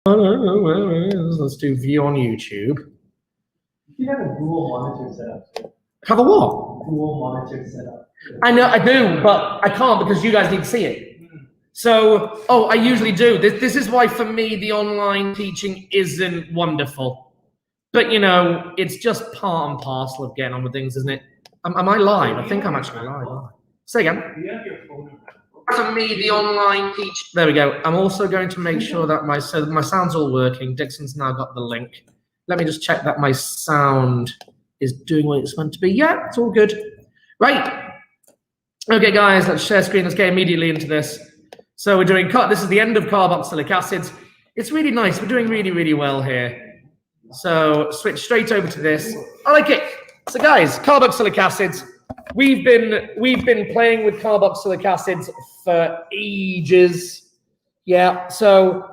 Let's do view on YouTube. You have a dual monitor setup. Have a what? Dual monitor setup. I know, I do, but I can't because you guys need to see it. So, I usually do. This is why, for me, the online teaching isn't wonderful. But, you know, it's just part and parcel of getting on with things, isn't it? Am I live? I think I'm actually live. Say again. You have your phone. For me, the online teach. There we go. I'm also going to make sure that my sound's all working. Dixon's now got the link. Let me just check that my sound is doing what it's meant to be. Yeah, it's all good. Right. Okay, guys, let's share screen. Let's get immediately into this. So we're doing this is the end of carboxylic acids. It's really nice. We're doing really, really well here. So switch straight over to this. I like it. So guys, carboxylic acids. We've been playing with carboxylic acids for ages. Yeah, so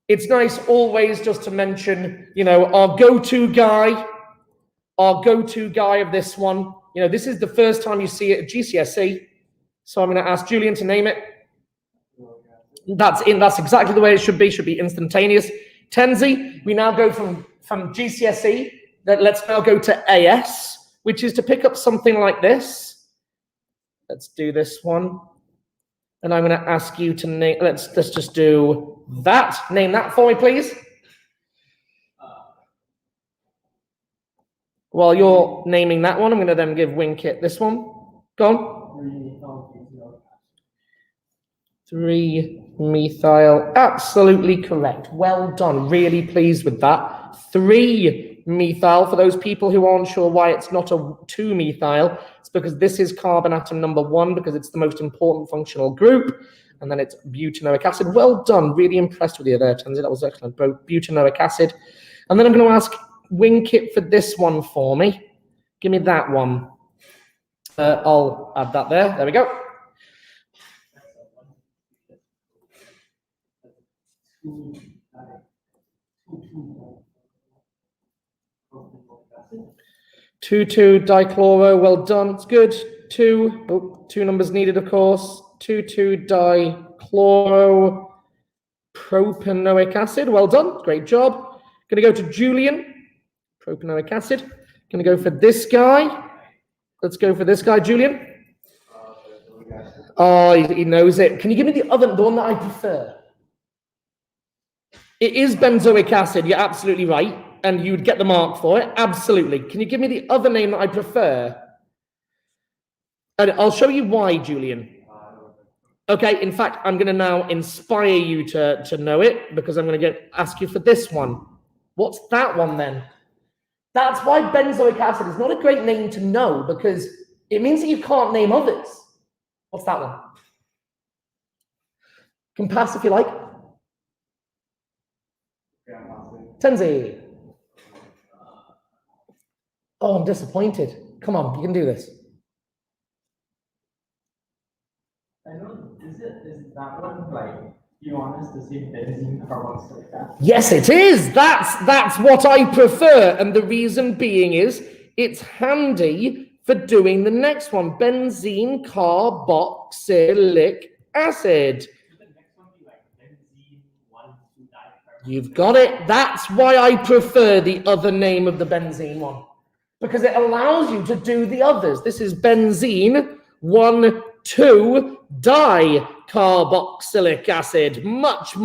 it's nice always just to mention, you know, our go-to guy of this one. You know, this is the first time you see it at GCSE. So I'm going to ask Julian to name it. That's exactly the way it should be instantaneous. Tenzi, we now go from GCSE, let's now go to AS, which is to pick up something like this. Let's do this one. And I'm going to ask you to name, let's just do that. Name that for me, please. While you're naming that one, I'm going to then give Winkit this one. Go on. 3-methyl, absolutely correct. Well done, really pleased with that. 3-methyl, for those people who aren't sure why it's not a 2-methyl, it's because this is carbon atom number 1, because it's the most important functional group, and then it's butanoic acid. Well done, really impressed with you there, Tenzi, that was excellent. Butanoic acid. And then I'm going to ask Winkit for this one for me. Give me that one. I'll add that there. There we go. Two dichloro, well done, it's good. Two numbers needed, of course. 2,2-dichloro-propanoic acid, well done, great job. Gonna go to Julian, propanoic acid. Gonna go for this guy. Let's go for this guy, Julian. Oh, he knows it. Can you give me the one that I prefer? It is benzoic acid, you're absolutely right. And you'd get the mark for it, absolutely. Can you give me the other name that I prefer? And I'll show you why, Julian. Okay, in fact, I'm gonna now inspire you to know it, because I'm gonna ask you for this one. What's that one then? That's why benzoic acid is not a great name to know, because it means that you can't name others. What's that one? Can pass if you like. Tenzi. Oh, I'm disappointed. Come on, you can do this. I know, is that one like, you want us to say benzene carboxylic acid? Yes, it is. That's what I prefer. And the reason being is it's handy for doing the next one, benzene carboxylic acid. You've got it. That's why I prefer the other name of the benzene one, because it allows you to do the others. This is benzene 1,2-dicarboxylic acid. Much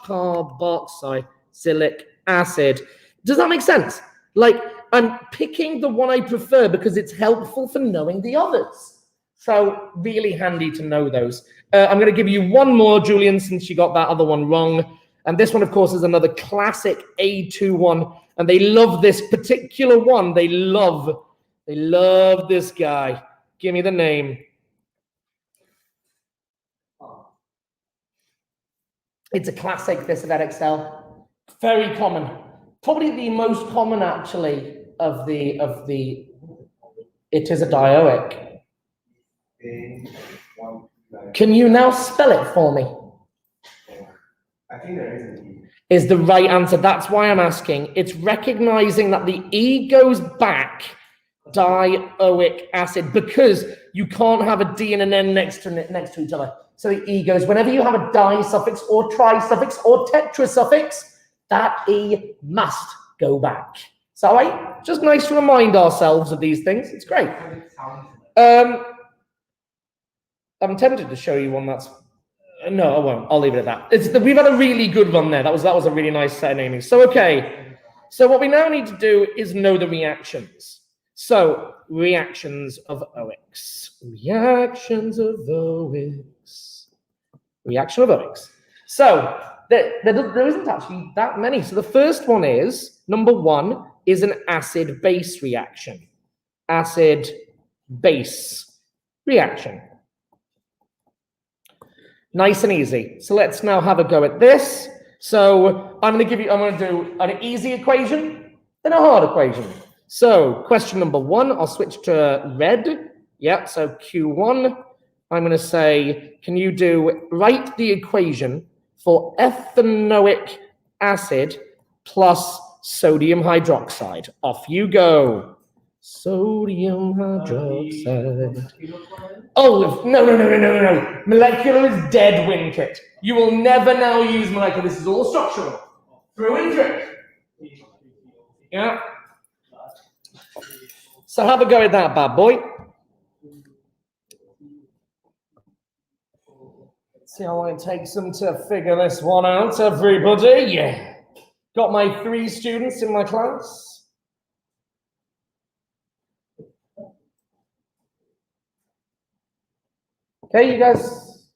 carboxylic acid. Does that make sense? Like, I'm picking the one I prefer because it's helpful for knowing the others. So really handy to know those. I'm going to give you one more, Julian, since you got that other one wrong. And this one, of course, is another classic A2 one. And they love this particular one. They love this guy. Give me the name. It's a classic, this at Excel. Very common. Probably the most common, actually, of the. It is a dioic. Can you now spell it for me? I think there is an E. Is the right answer. That's why I'm asking. It's recognizing that the E goes back dioic acid, because you can't have a D and an N next to each other. So the E goes, whenever you have a di suffix or tri suffix or tetra suffix, that E must go back. So just nice to remind ourselves of these things. It's great. I'm tempted to show you one that's, no, I won't. I'll leave it at that. We've had a really good one there. That was a really nice set of naming. So, okay. So what we now need to do is know the reactions. So, reactions of OX. Reactions of OX. Reaction of OX. So, there isn't actually that many. So the first one is, number 1 is an acid-base reaction. Acid-base reaction. Nice and easy. So let's now have a go at this. So I'm going to do an easy equation, then a hard equation. So question number 1, I'll switch to red. Yeah, so Q1, I'm going to say, can you write the equation for ethanoic acid plus sodium hydroxide. Off you go. Sodium hydroxide. Oh, no. Molecular is dead, Winkit. You will never now use molecular. This is all structural. Through into it. Yeah. So have a go at that bad boy. See how long it takes them to figure this one out, everybody. Yeah. Got my 3 students in my class. Okay, you guys.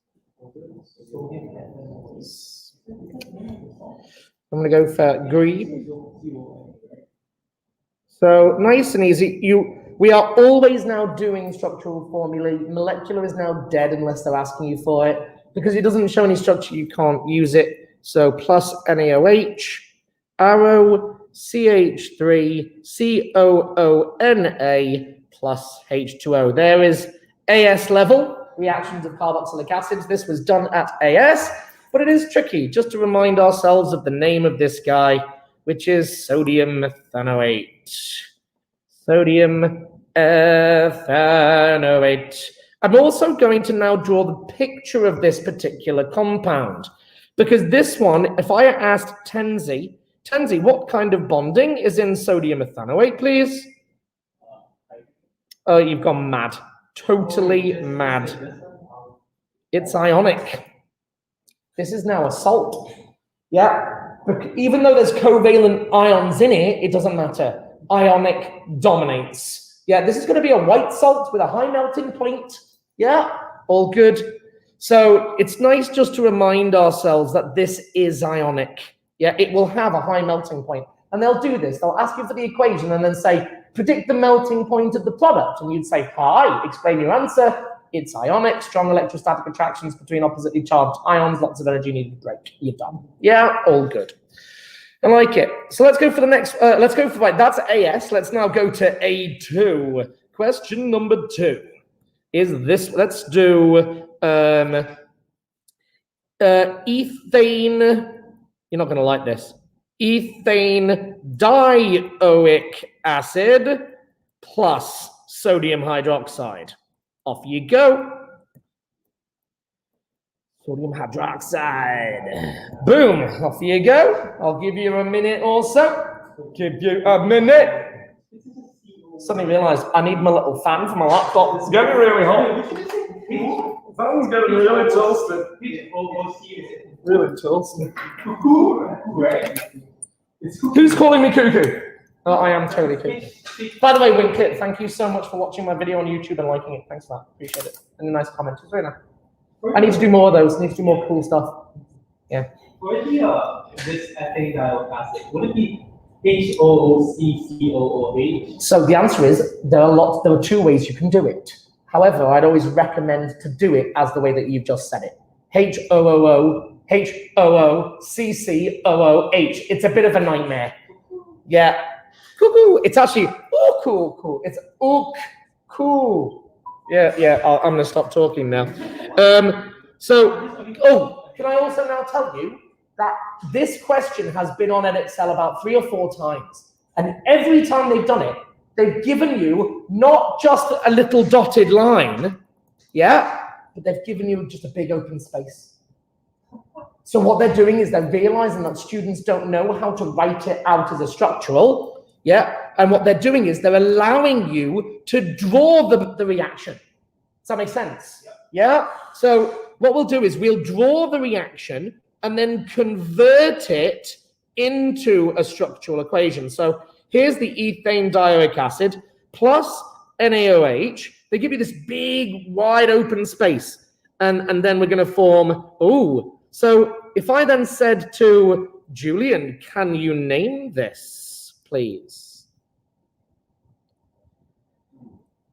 I'm going to go for green. So nice and easy. We are always now doing structural formulae. Molecular is now dead unless they're asking you for it. Because it doesn't show any structure, you can't use it. So plus NaOH, arrow, CH3, COONA plus H2O. There is AS level, reactions of carboxylic acids. This was done at AS, but it is tricky. Just to remind ourselves of the name of this guy, which is sodium ethanoate. Sodium ethanoate. I'm also going to now draw the picture of this particular compound, because this one, if I asked Tenzi, what kind of bonding is in sodium ethanoate, please? Oh, you've gone mad. Totally mad. It's ionic. This is now a salt. Yeah, even though there's covalent ions in it, it doesn't matter. Ionic dominates. Yeah, this is going to be a white salt with a high melting point. Yeah, all good. So it's nice just to remind ourselves that this is ionic. Yeah, it will have a high melting point. And they'll do this. They'll ask you for the equation and then say, predict the melting point of the product. And you'd say, hi, explain your answer. It's ionic, strong electrostatic attractions between oppositely charged ions, lots of energy needed to break. You're done. Yeah, all good. I like it. So let's go for the next, that's AS. Let's now go to A2. Question number 2 is this. Let's do ethane. You're not going to like this. Ethane dioic acid plus sodium hydroxide. Off you go. Sodium hydroxide. Boom. Off you go. I'll give you a minute or so. Give you a minute. Suddenly realised I need my little fan for my laptop. It's getting really hot. The fan's getting really toasted. Really toasted. Who's calling me cuckoo? Oh, I am totally cuckoo. By the way, Winkit, thank you so much for watching my video on YouTube and liking it. Thanks for that. Appreciate it. And a nice comment. It's very nice. I need to do more of those. I need to do more cool stuff. Yeah. For this ethane dioic acid, would it be HOOCCOOH? So the answer is there are 2 ways you can do it. However, I'd always recommend to do it as the way that you've just said it. HOOO, HOOCCOOH. It's a bit of a nightmare. Yeah. Cuckoo. It's actually cool. It's cool. Yeah. I'm going to stop talking now. Can I also now tell you that this question has been on Excel about 3 or 4 times. And every time they've done it, they've given you not just a little dotted line, yeah, but they've given you just a big open space. So what they're doing is they're realizing that students don't know how to write it out as a structural, yeah? And what they're doing is they're allowing you to draw the reaction. Does that make sense? Yeah? So what we'll do is we'll draw the reaction and then convert it into a structural equation. So here's the ethane dioic acid plus NaOH. They give you this big, wide open space. And then we're going to form, so if I then said to Julian, can you name this, please?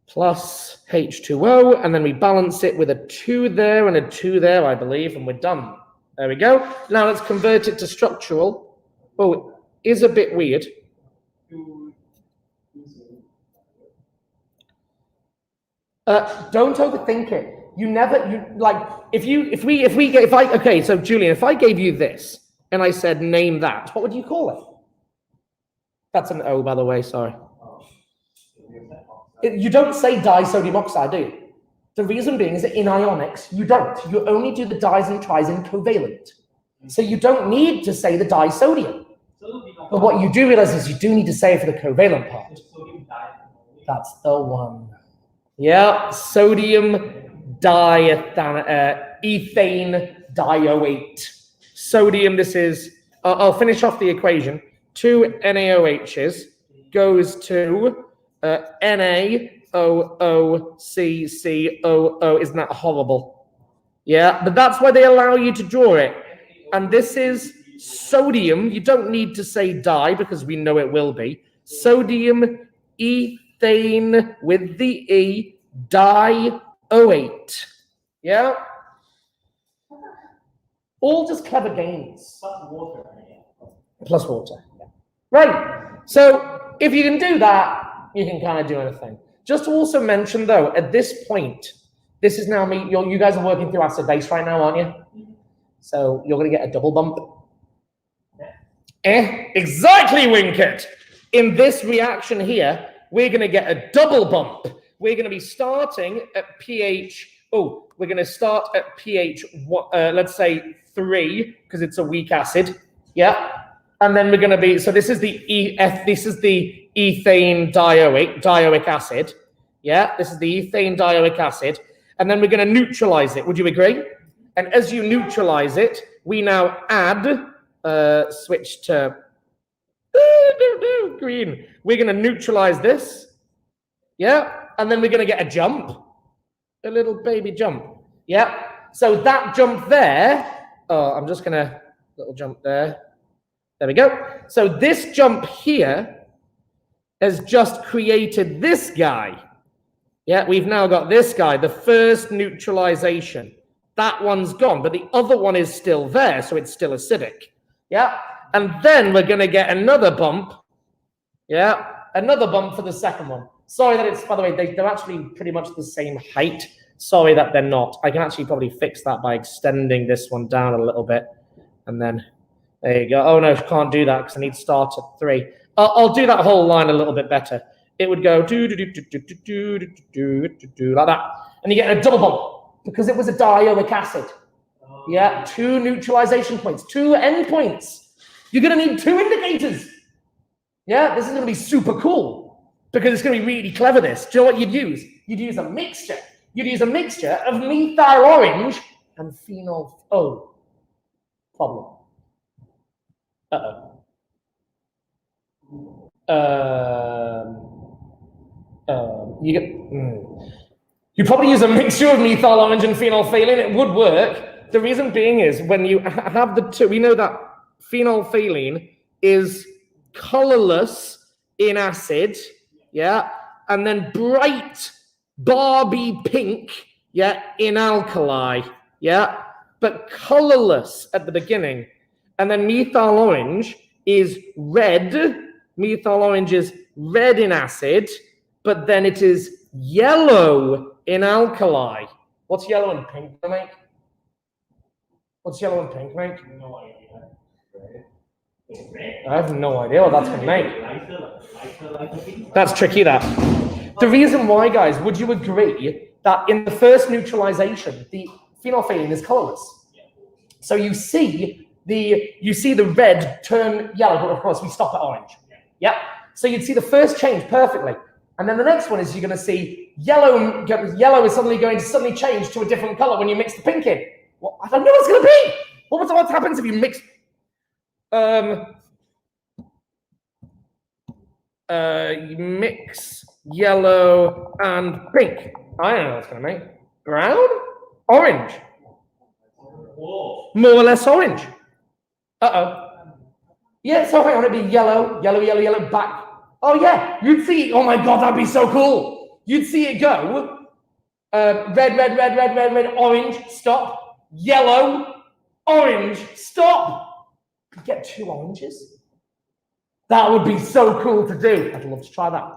Plus H2O, and then we balance it with a 2 there and a 2 there, I believe, and we're done. There we go. Now let's convert it to structural. Oh, it is a bit weird. Don't overthink it. Okay, so Julian, if I gave you this and I said name that, what would you call it? That's an O, by the way, sorry. You don't say disodium oxide, do you? The reason being is that in ionics, you don't. You only do the dis and tris in covalent. So you don't need to say the disodium. But what you do realize is you do need to say it for the covalent part. That's the one. Yeah, sodium ethane dioate. Sodium, this is, I'll finish off the equation. 2 NaOHs goes to NaOOCCOO. Isn't that horrible? Yeah, but that's why they allow you to draw it. And this is sodium. You don't need to say di because we know it will be. Sodium ethane with the E dioate. Yeah? All just clever games. Plus water. Yeah. Right. So if you can do that, you can kind of do anything. Just to also mention, though, at this point, this is now me. You guys are working through Acidbase right now, aren't you? So you're going to get a double bump. Exactly, Winkett. In this reaction here, we're going to get a double bump. We're going to be starting at pH. We're going to start at pH, let's say 3, because it's a weak acid. Yeah. And then we're going to be, so this is the ethane dioic acid. Yeah, this is the ethane dioic acid. And then we're going to neutralize it. Would you agree? And as you neutralize it, we now add, switch to green. We're going to neutralize this. Yeah. And then we're going to get a jump. A little baby jump. Yeah. So that jump there, I'm just going to, little jump there. There we go. So this jump here has just created this guy. Yeah, we've now got this guy, the first neutralization. That one's gone, but the other one is still there, so it's still acidic. Yeah, and then we're going to get another bump. Yeah, another bump for the second one. Sorry that it's, by the way, they're actually pretty much the same height. Sorry that they're not. I can actually probably fix that by extending this one down a little bit. And then, there you go. Oh, no, I can't do that because I need to start at 3. I'll do that whole line a little bit better. It would go like that. And you get a double bump because it was a dioic acid. Yeah, 2 neutralization points, 2 endpoints. You're going to need 2 indicators. Yeah, this is going to be super cool because it's going to be really clever, this. Do you know what you'd use? You'd use a mixture. You'd use a mixture of methyl orange and phenol O. Problem. You probably use a mixture of methyl orange and phenolphthalein. It would work. The reason being is when you have the 2, we know that phenolphthalein is colorless in acid, yeah, and then bright Barbie pink, yeah, in alkali, yeah, but colorless at the beginning. And then methyl orange is red. Methyl orange is red in acid, but then it is yellow in alkali. What's yellow and pink gonna make? What's yellow and pink make? No idea. I have no idea what that's gonna make. That's tricky, that. The reason why, guys, would you agree that in the first neutralization, the phenolphthalein is colorless? So you see the red turn yellow, but of course we stop at orange. Yeah. So you'd see the first change perfectly. And then the next one is you're going to see yellow is suddenly going to change to a different color when you mix the pink in. Well, I don't know what it's going to be. What happens if you mix you mix yellow and pink? I don't know what it's going to make. Brown? Orange. More or less orange. Uh-oh. Yeah, so hang on, it'd be yellow, back. Oh yeah, you'd see, oh my God, that'd be so cool. You'd see it go, red, orange, stop, yellow, orange, stop. You get 2 oranges. That would be so cool to do. I'd love to try that.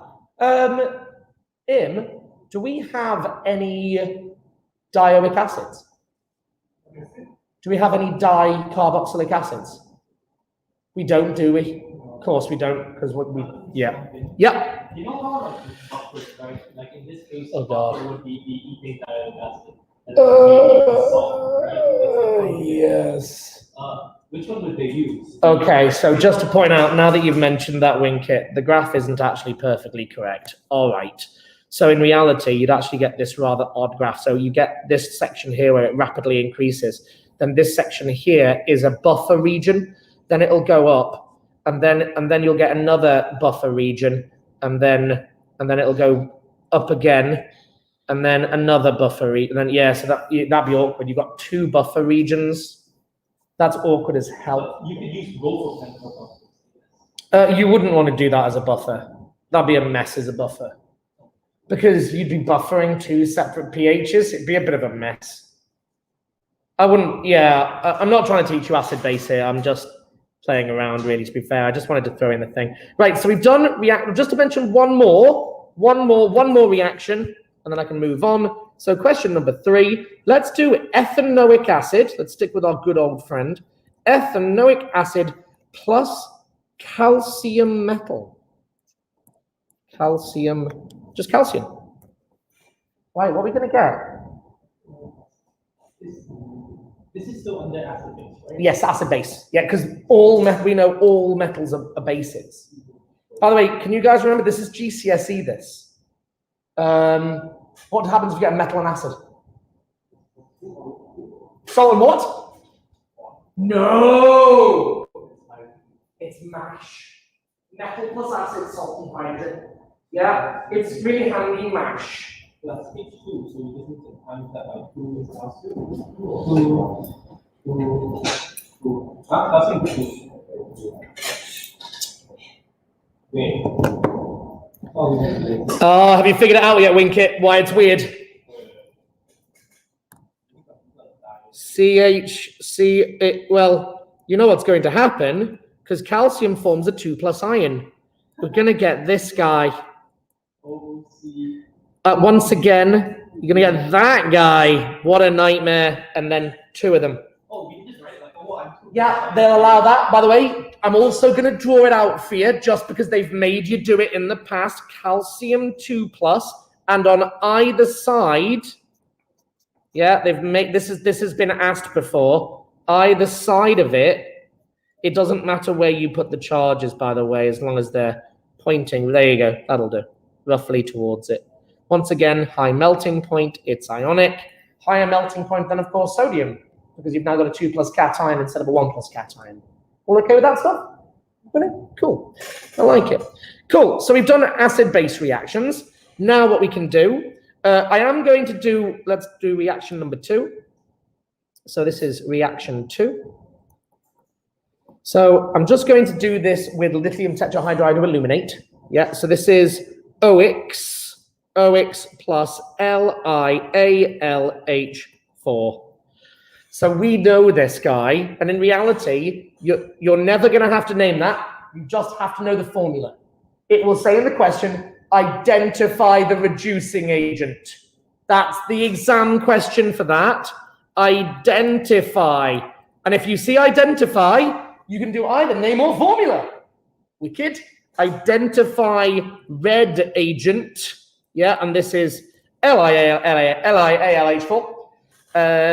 Im, do we have any dioic acids? Do we have any dicarboxylic acids? We don't, do we? Of course we don't, because yeah. Yeah. You know how like buffers, right? Like in this case, oh God, would be the ethane dioic acid. Yes. Which one would they use? Okay, so just to point out, now that you've mentioned that, Winkit, the graph isn't actually perfectly correct. All right. So in reality, you'd actually get this rather odd graph. So you get this section here where it rapidly increases. Then this section here is a buffer region. Then it'll go up. And then you'll get another buffer region, and then it'll go up again, and then another buffer region, and then yeah, so that'd be awkward. You've got 2 buffer regions. That's awkward as hell. You could use both of them. You wouldn't want to do that as a buffer. That'd be a mess as a buffer, because you'd be buffering 2 separate pHs. It'd be a bit of a mess. I wouldn't. Yeah, I'm not trying to teach you acid base here. I'm just playing around, really, to be fair. I just wanted to throw in the thing. Right, so we've done just to mention one more reaction, and then I can move on. So question number 3, let's do ethanoic acid. Let's stick with our good old friend. Ethanoic acid plus calcium metal. Just calcium. Right, what are we going to get? This is still under acid base, right? Yes, acid base. Yeah, because we know all metals are bases. By the way, can you guys remember this is GCSE? This. What happens if you get a metal and acid? Salt and what? No. It's mash. Metal plus acid, salt and hydrogen. Yeah, it's really handy mash. Plus H2, so you just need to times that by 2 is Wait. Oh, have you figured it out yet, Winkit? Why it's weird? Well, you know what's going to happen, because calcium forms a 2+ ion. We're going to get this guy. Once again, you're going to get that guy. What a nightmare. And then 2 of them. Oh, we just write like, oh, yeah, they'll allow that. By the way, I'm also going to draw it out for you just because they've made you do it in the past. Calcium 2+, and on either side, yeah, they've made this has been asked before. Either side of it, it doesn't matter where you put the charges, by the way, as long as they're pointing. There you go. That'll do. Roughly towards it. Once again, high melting point, it's ionic. Higher melting point than, of course, sodium, because you've now got a 2+ cation instead of a 1+ cation. All okay with that stuff? Cool. I like it. Cool. So we've done acid-base reactions. Now what we can do, I am going to do, let's do reaction number 2. So this is reaction 2. So I'm just going to do this with lithium tetrahydride to illuminate. Yeah, so this is OX plus LiAlH4. So we know this guy, and in reality, you're never going to have to name that. You just have to know the formula. It will say in the question, identify the reducing agent. That's the exam question for that. Identify. And if you see identify, you can do either name or formula. Wicked. Identify red agent. Yeah, and this is LiAlH4.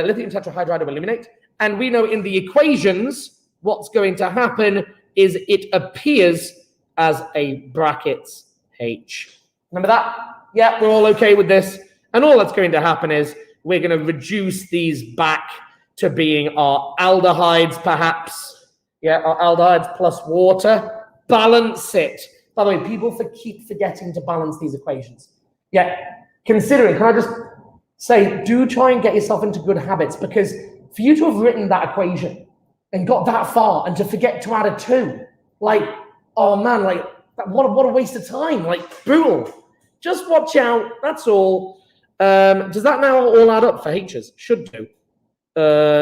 Lithium tetrahydride will illuminate. And we know in the equations, what's going to happen is it appears as a brackets H. Remember that? Yeah, we're all okay with this. And all that's going to happen is we're going to reduce these back to being our aldehydes, perhaps. Yeah, our aldehydes plus water. Balance it. By the way, people keep forgetting to balance these equations. Yeah, considering, can I just say, do try and get yourself into good habits, because for you to have written that equation and got that far and to forget to add a 2, like, oh man, like, what a waste of time, like, brutal. Just watch out, that's all. Does that now all add up for H's? Should do.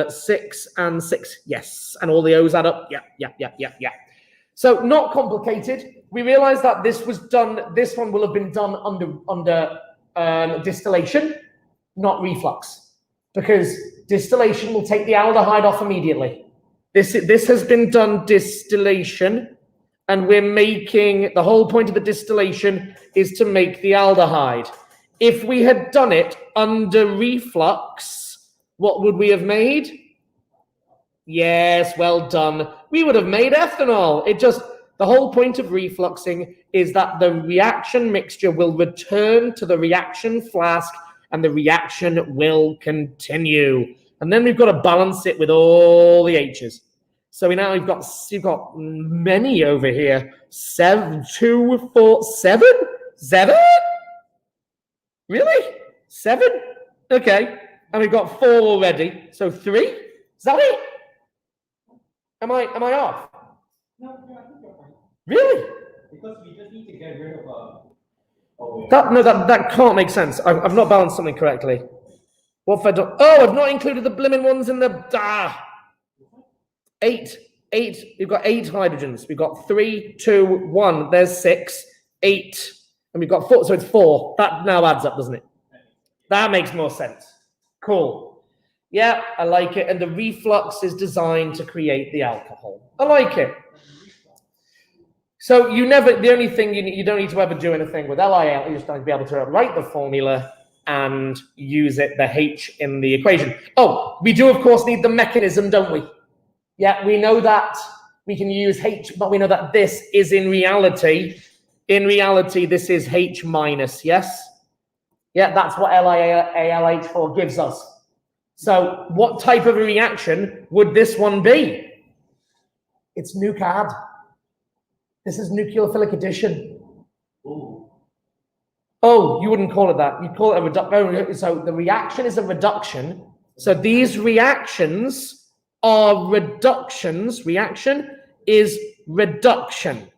6 and 6, yes. And all the O's add up, yeah. So not complicated. We realize that this one will have been done under distillation, not reflux, because distillation will take the aldehyde off immediately. This has been done distillation, and we're making, the whole point of the distillation is to make the aldehyde. If we had done it under reflux, what would we have made? Yes, well done. We would have made ethanol. The whole point of refluxing is that the reaction mixture will return to the reaction flask and the reaction will continue. And then we've got to balance it with all the H's. So you've got many over here. 7, 2, 4, 7? 7? Really? 7? Okay. And we've got 4 already. So 3? Is that it? Am I off? No, I think you're fine. Really? Because we just need to get rid of that can't make sense. I've not balanced something correctly. What have I done? Oh, I've not included the blimmin' ones in the 8. We've got 8 hydrogens. We've got 3, 2, 1. There's 6, 8, and we've got 4. So it's 4. That now adds up, doesn't it? That makes more sense. Cool. Yeah, I like it. And the reflux is designed to create the alcohol. I like it. So the only thing you don't need to ever do anything with LIL, you just need to be able to write the formula and use the H in the equation. Oh, we do, of course, need the mechanism, don't we? Yeah, we know that we can use H, but we know that this is in reality, this is H minus, yes? Yeah, that's what LiAlH4 gives us. So what type of a reaction would this one be? It's nucad. This is nucleophilic addition. Ooh. Oh, you wouldn't call it that. You'd call it a reduction. So the reaction is a reduction. So these reactions are reductions. Reaction is reduction.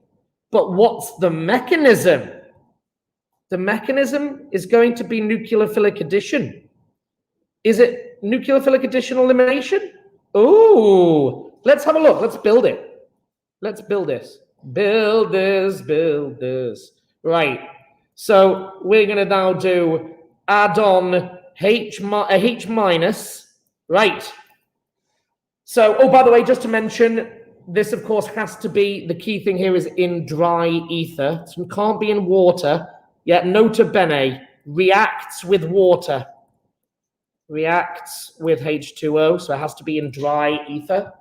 But what's the mechanism? The mechanism is going to be nucleophilic addition. Is it nucleophilic addition elimination? Oh, let's have a look. Let's build it. Let's build this. Build this. Right. So we're going to now do add on H minus. Right. So, oh, by the way, just to mention, this, of course, has to be, the key thing here is in dry ether. So it can't be in water. Yeah, nota bene, reacts with water. Reacts with H2O, so it has to be in dry ether.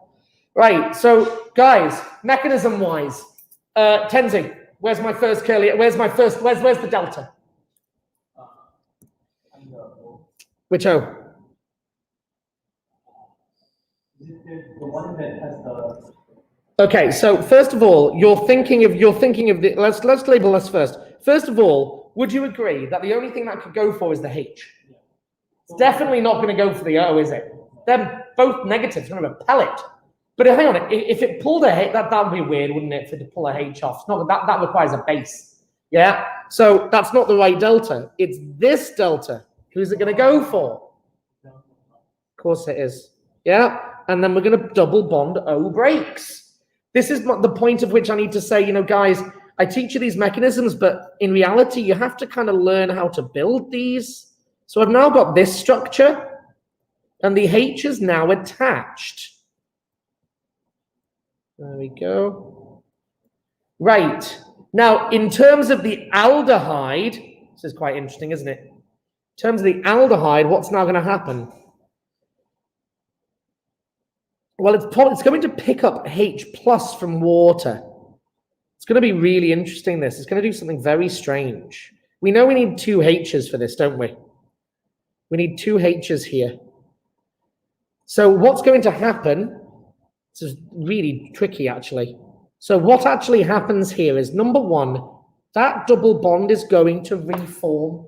Right, so guys, mechanism-wise, Tenzi, where's my first curly, where's the delta? Which O? The one that has the... Okay, so first of all, you're thinking of the, let's label this first. First of all, would you agree that the only thing that could go for is the H? It's definitely not going to go for the O, is it? They're both negatives, it's going to repel it. But hang on, if it pulled a H, that would be weird, wouldn't it, for it to pull a H off? It's not, that requires a base. Yeah? So that's not the right delta. It's this delta. Who's it going to go for? Of course it is. Yeah? And then we're going to double bond O breaks. This is the point of which I need to say, guys, I teach you these mechanisms, but in reality, you have to kind of learn how to build these. So I've now got this structure, and the H is now attached. There we go. Right. Now, in terms of the aldehyde, this is quite interesting, isn't it? In terms of the aldehyde, what's now going to happen? Well, it's going to pick up H plus from water. It's going to be really interesting, this. It's going to do something very strange. We know we need 2 H's for this, don't we? We need 2 H's here. So what's going to happen, this is really tricky, actually. So what actually happens here is, number 1, that double bond is going to reform.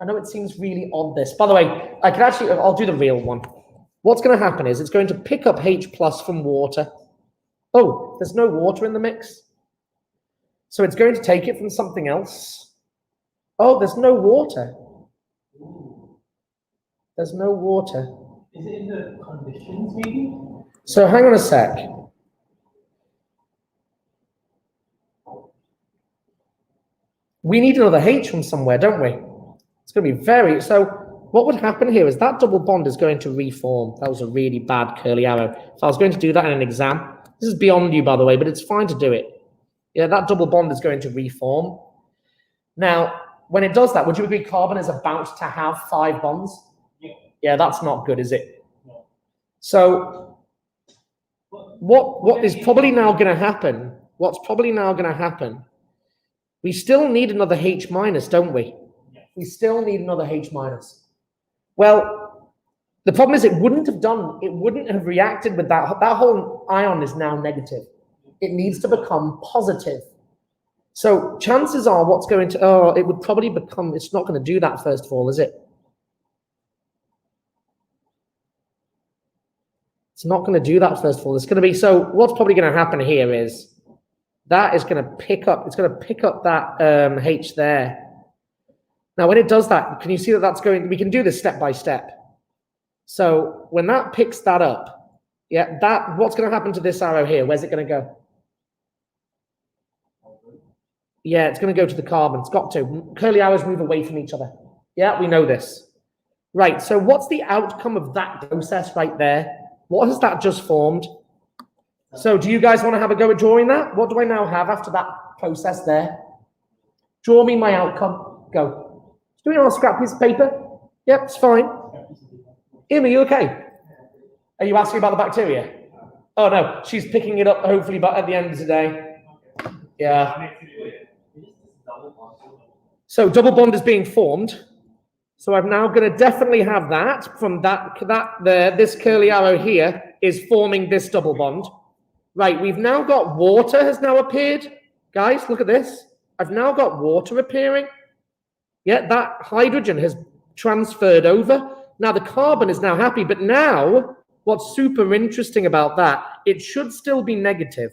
I know it seems really odd, this. By the way, I'll do the real one. What's going to happen is it's going to pick up H plus from water. Oh, there's no water in the mix. So it's going to take it from something else. Oh, there's no water. There's no water. Is it in the conditions, maybe? So hang on a sec. We need another H from somewhere, don't we? It's going to be very... So what would happen here is that double bond is going to reform. That was a really bad curly arrow. If I was going to do that in an exam, this is beyond you, by the way, but it's fine to do it. Yeah, that double bond is going to reform. Now, when it does that, would you agree carbon is about to have 5 bonds? Yeah. Yeah, that's not good, is it? No. So what is probably now going to happen, what's probably now going to happen, we still need another H minus, don't we? Yeah. We still need another H minus. Well, the problem is it wouldn't have reacted with that whole ion is now negative. It needs to become positive. So chances are what's going to, it would probably become, it's not going to do that first of all, is it? It's not going to do that first of all. It's going to be, so what's probably going to happen here is that is going to pick up, it's going to pick up that H there. Now, when it does that, can you see that that's going, we can do this step by step. So when that picks that up, yeah, what's going to happen to this arrow here? Where's it going to go? Yeah, it's going to go to the carbon. It's got to. Curly arrows move away from each other. Yeah, we know this. Right, so what's the outcome of that process right there? What has that just formed? So do you guys want to have a go at drawing that? What do I now have after that process there? Draw me my outcome. Go. Do we want a scrap piece of paper? Yep, it's fine. Im, are you okay? Are you asking about the bacteria? Oh no, she's picking it up hopefully at the end of the day. Yeah. So double bond is being formed. So I'm now going to definitely have that from this curly arrow here is forming this double bond. Right, we've now got water has now appeared. Guys, look at this. I've now got water appearing. Yeah, that hydrogen has transferred over. Now the carbon is now happy, but now what's super interesting about that, it should still be negative.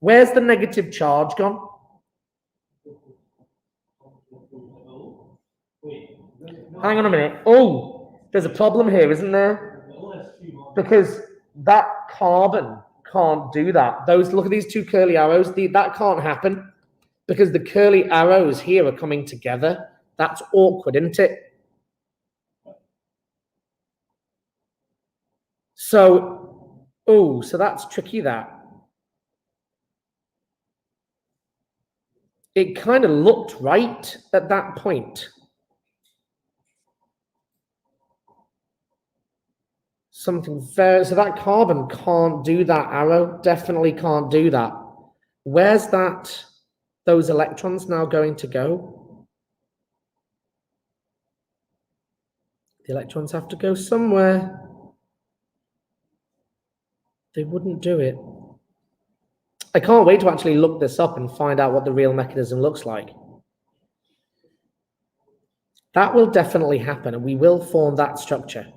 Where's the negative charge gone? Hang on a minute. Oh, there's a problem here, isn't there? Because that carbon can't do that. Look at these 2 curly arrows. That can't happen because the curly arrows here are coming together. That's awkward, isn't it? So, so that's tricky, that. It kind of looked right at that point. Something very, so that carbon can't do that arrow, definitely can't do that. Where's those electrons now going to go? The electrons have to go somewhere. They wouldn't do it. I can't wait to actually look this up and find out what the real mechanism looks like. That will definitely happen, and we will form that structure.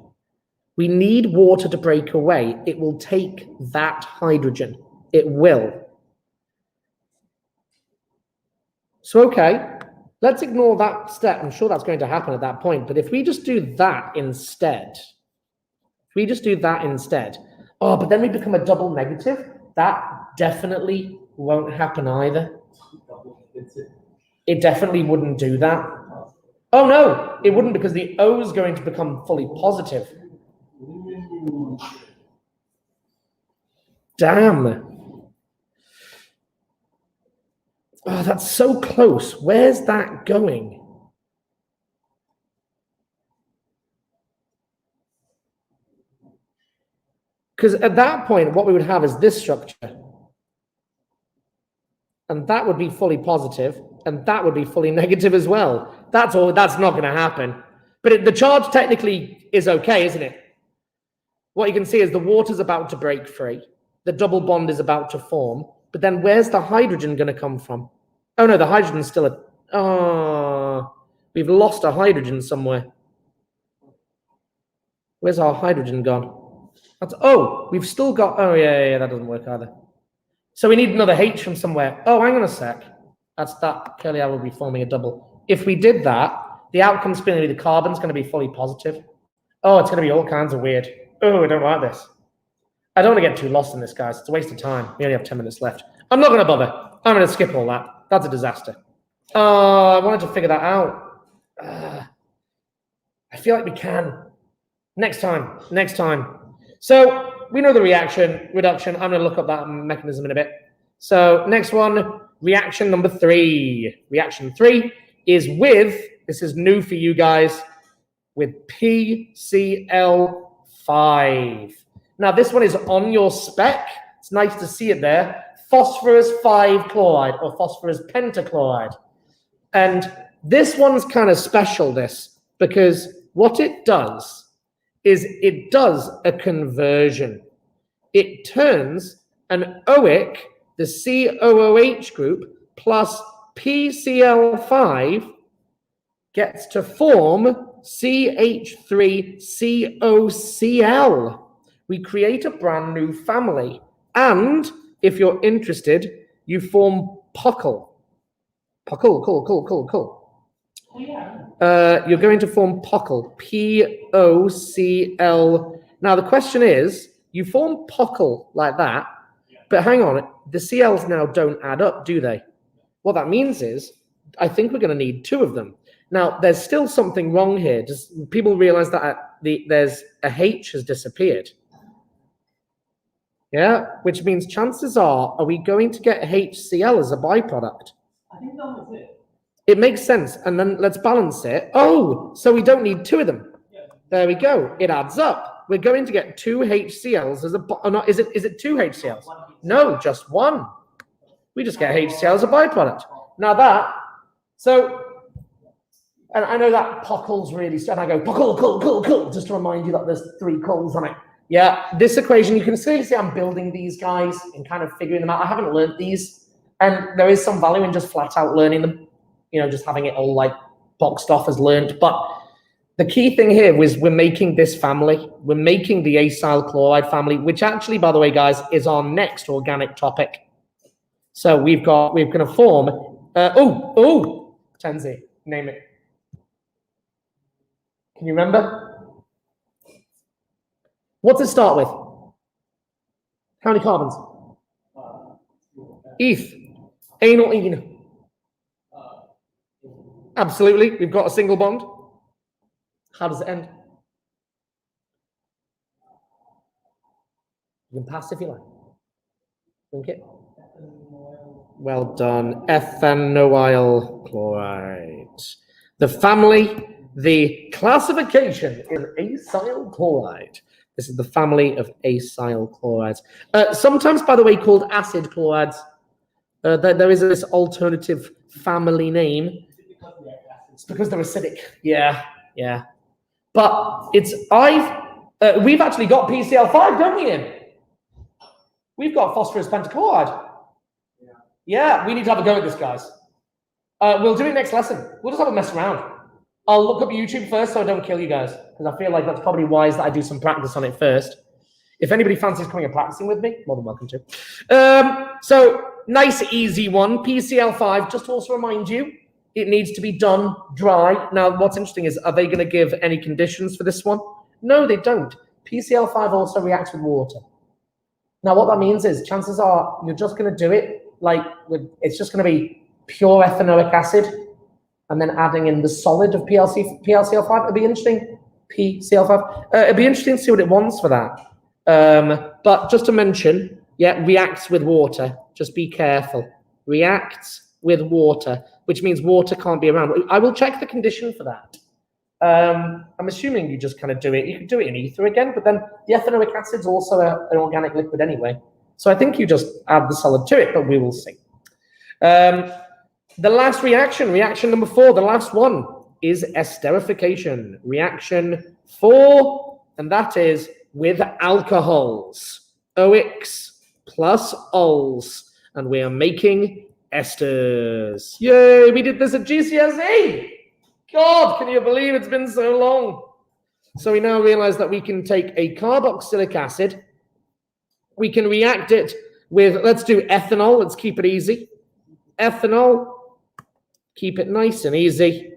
We need water to break away. It will take that hydrogen. It will. So, okay, let's ignore that step. I'm sure that's going to happen at that point. But if we just do that instead, oh, but then we become a double negative. That definitely won't happen either. It definitely wouldn't do that. Oh, no, it wouldn't, because the O is going to become fully positive. Damn. Oh, that's so close. Where's that going? Because at that point, what we would have is this structure. And that would be fully positive, and that would be fully negative as well. That's not going to happen. But the charge technically is okay, isn't it? What you can see is the water's about to break free. The double bond is about to form. But then where's the hydrogen going to come from? Oh, no, the hydrogen's still a... Oh, we've lost a hydrogen somewhere. Where's our hydrogen gone? We've still got... Oh, yeah, that doesn't work either. So we need another H from somewhere. Oh, hang on a sec. That's that curly arrow will be forming a double. If we did that, the outcome's going to be the carbon's going to be fully positive. Oh, it's going to be all kinds of weird. Oh, I don't like this. I don't want to get too lost in this, guys. It's a waste of time. We only have 10 minutes left. I'm not going to bother. I'm going to skip all that. That's a disaster. I wanted to figure that out. I feel like we can. Next time. So we know the reduction. I'm going to look up that mechanism in a bit. So next one, reaction number 3. Reaction 3 is with, this is new for you guys, with PCl5. Now this one is on your spec. It's nice to see it there. Phosphorus 5 chloride or phosphorus pentachloride. And this one's kind of special, because what it does is it does a conversion. It turns an OIC, the COOH group, plus PCl5 gets to form CH3COCl. We create a brand new family. And if you're interested, you form Puckle. Cool. You're going to form Puckle, POCL. Now the question is, you form Puckle like that, but hang on, the CLs now don't add up, do they? What that means is, I think we're going to need 2 of them. Now, there's still something wrong here. Does people realize that there's a H has disappeared? Yeah, which means chances are we going to get HCl as a byproduct? I think that was it. It makes sense. And then let's balance it. Oh, so we don't need 2 of them. Yeah. There we go. It adds up. We're going to get 2 HCls as a, or not, is it 2 HCls? No, just 1. We just get HCl as a byproduct. Now and I know that Puckle's really, and I go, Puckle, cool, just to remind you that there's 3 coals on it. Yeah, this equation, you can see I'm building these guys and kind of figuring them out. I haven't learned these, and there is some value in just flat out learning them, just having it all like boxed off as learned. But the key thing here was we're making this family. We're making the acyl chloride family, which actually, by the way, guys, is our next organic topic. So we're going to form, Tenzi, name it. Can you remember? What's it start with? How many carbons? Eth. Anal ene. Absolutely. We've got a single bond. How does it end? You can pass if you like. Think it. Well done. Ethanoyl chloride. The family, the classification is acyl chloride. This is the family of acyl chlorides. Sometimes, by the way, called acid chlorides. There is this alternative family name. It's because they're acidic. Yeah. But we've actually got PCl5, don't we, Ian? We've got phosphorus pentachloride. Yeah, we need to have a go at this, guys. We'll do it next lesson. We'll just have a mess around. I'll look up YouTube first so I don't kill you guys, because I feel like that's probably wise that I do some practice on it first. If anybody fancies coming and practicing with me, more than welcome to. So, nice, easy one. PCl5, just to also remind you, it needs to be done dry. Now, what's interesting is, are they going to give any conditions for this one? No, they don't. PCl5 also reacts with water. Now, what that means is, chances are, you're just going to do it it's just going to be pure ethanoic acid, and then adding in the solid of PCl5. It'll be interesting. PCl5. It'll be interesting to see what it wants for that. But just to mention, reacts with water. Just be careful. Reacts with water, which means water can't be around. I will check the condition for that. I'm assuming you just kind of do it. You could do it in ether again, but then the ethanoic acid's also an organic liquid anyway. So I think you just add the solid to it, but we will see. The last reaction, reaction number 4, the last one is esterification. Reaction 4, and that is with alcohols. OX plus ols, and we are making esters. Yay, we did this at GCSE. God, can you believe it's been so long? So we now realize that we can take a carboxylic acid, we can react it with, let's do ethanol, let's keep it easy. Ethanol, keep it nice and easy.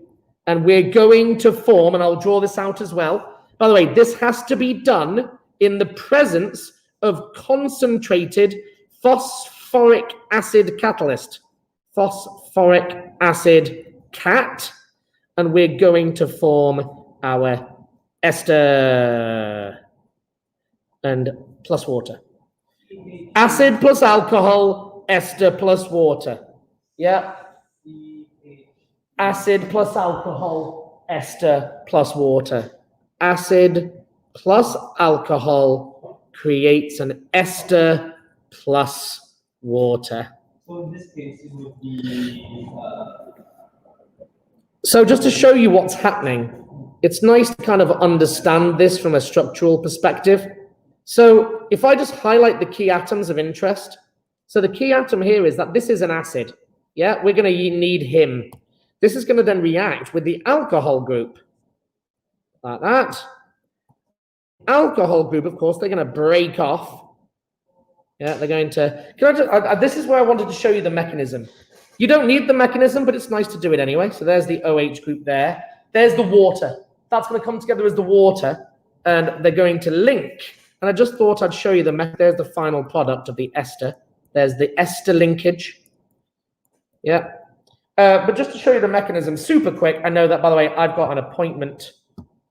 And we're going to form, and I'll draw this out as well. By the way, this has to be done in the presence of concentrated phosphoric acid catalyst. Phosphoric acid cat. And we're going to form our ester and plus water. Acid plus alcohol, ester plus water. Yeah. Acid plus alcohol, ester plus water. Acid plus alcohol creates an ester plus water. So in this case, it would be. So just to show you what's happening, it's nice to kind of understand this from a structural perspective. So if I just highlight the key atoms of interest, so the key atom here is that this is an acid. Yeah, we're going to need him. This is going to then react with the alcohol group, like that. Alcohol group, of course, they're going to break off. Yeah, they're going to. Can I just, this is where I wanted to show you the mechanism. You don't need the mechanism, but it's nice to do it anyway. So there's the OH group there. There's the water. That's going to come together as the water, and they're going to link. And I just thought I'd show you there's the final product of the ester. There's the ester linkage. Yeah. But just to show you the mechanism super quick, I know that, by the way, I've got an appointment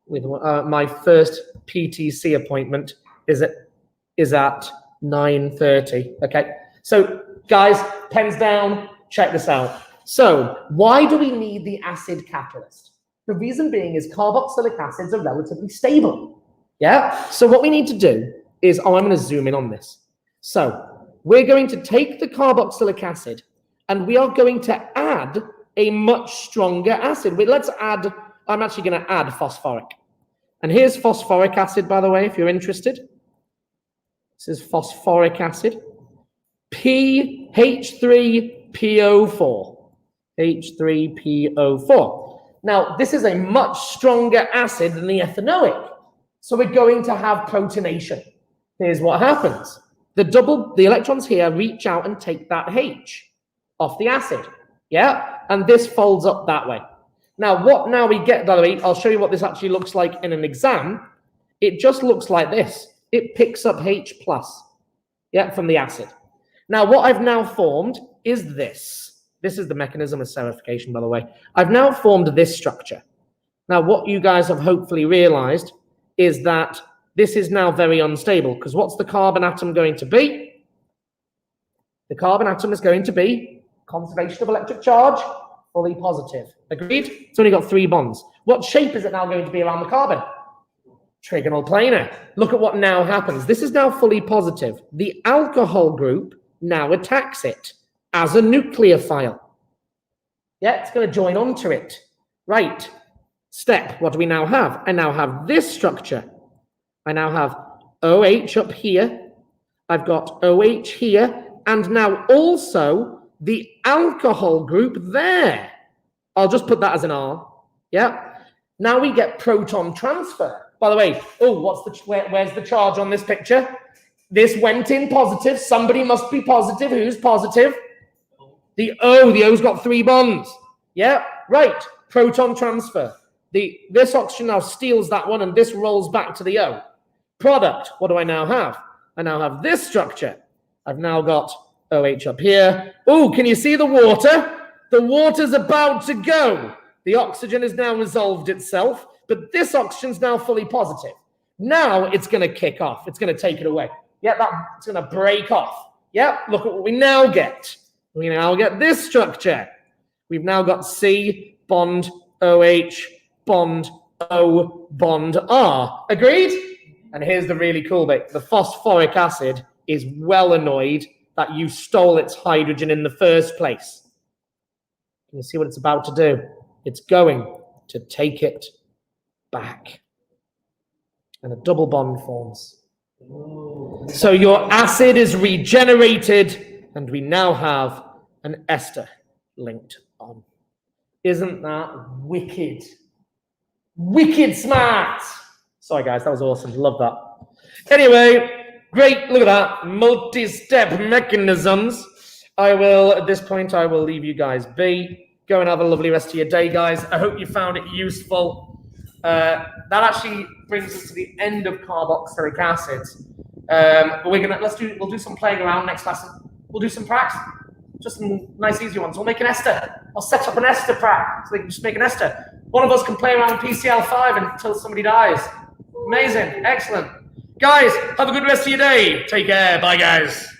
with my first PTC appointment is at 9:30. Okay. So guys, pens down, check this out. So why do we need the acid catalyst? The reason being is carboxylic acids are relatively stable. Yeah. So what we need to do is, I'm going to zoom in on this. So we're going to take the carboxylic acid and we are going to add a much stronger acid. Let's add, I'm actually going to add phosphoric. And here's phosphoric acid, by the way, if you're interested. This is phosphoric acid. H3PO4. H3PO4. Now, this is a much stronger acid than the ethanoic. So we're going to have protonation. Here's what happens. The electrons here reach out and take that H off the acid. Yeah? And this folds up that way. Now, what now we get, by the way, I'll show you what this actually looks like in an exam. It just looks like this. It picks up H+, yeah, from the acid. Now, what I've now formed is this. This is the mechanism of esterification, by the way. I've now formed this structure. Now, what you guys have hopefully realized is that this is now very unstable, because what's the carbon atom going to be? The carbon atom is going to be conservation of electric charge, fully positive. Agreed? It's only got 3 bonds. What shape is it now going to be around the carbon? Trigonal planar. Look at what now happens. This is now fully positive. The alcohol group now attacks it as a nucleophile. Yeah, it's going to join onto it. Right. Step. What do we now have? I now have this structure. I now have OH up here. I've got OH here. And now also the alcohol group there. I'll just put that as an R. Yeah. Now we get proton transfer. By the way, where's the charge on this picture? This went in positive. Somebody must be positive. Who's positive? The O's got 3 bonds. Yeah, right. Proton transfer. This oxygen now steals that one and this rolls back to the O. Product. What do I now have? I now have this structure. I've now got OH up here. Oh, can you see the water? The water's about to go. The oxygen has now resolved itself, but this oxygen's now fully positive. Now it's going to kick off. It's going to take it away. Yeah, it's going to break off. Yeah, look at what we now get. We now get this structure. We've now got C, bond, OH, bond, O bond R. Agreed? And here's the really cool bit. The phosphoric acid is well annoyed that you stole its hydrogen in the first place. Can you see what it's about to do? It's going to take it back. And a double bond forms. So your acid is regenerated, and we now have an ester linked on. Isn't that wicked? Wicked smart! Sorry guys, that was awesome. Love that. Anyway, great, look at that. Multi-step mechanisms. At this point, I will leave you guys be. Go and have a lovely rest of your day, guys. I hope you found it useful. That actually brings us to the end of carboxylic acid. But we'll do some playing around next lesson. We'll do some practice. Just some nice easy ones. We'll make an ester. I'll set up an ester prac so we can just make an ester. One of us can play around with PCl5 until somebody dies. Amazing. Excellent. Guys, have a good rest of your day. Take care. Bye, guys.